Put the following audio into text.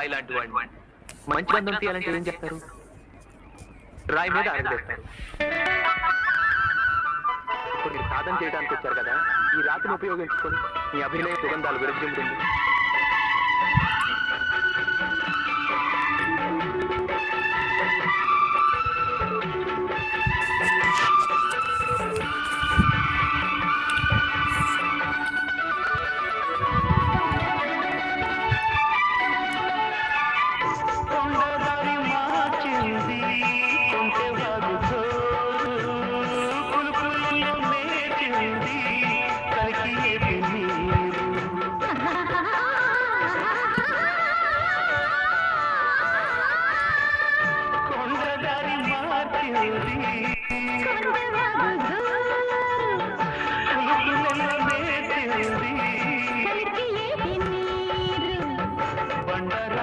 రాయి లాంటి వాడిని. మంచి బంధం తీయాలంటే ఏం చెప్తారు? రాయి మీద అరగేస్తారు. ఇప్పుడు మీరు సాధన చేయడానికి వచ్చారు కదా, ఈ రాతిని ఉపయోగించుకొని మీ అభినయ సుగంధాలు విరజిమ్ముతుంది.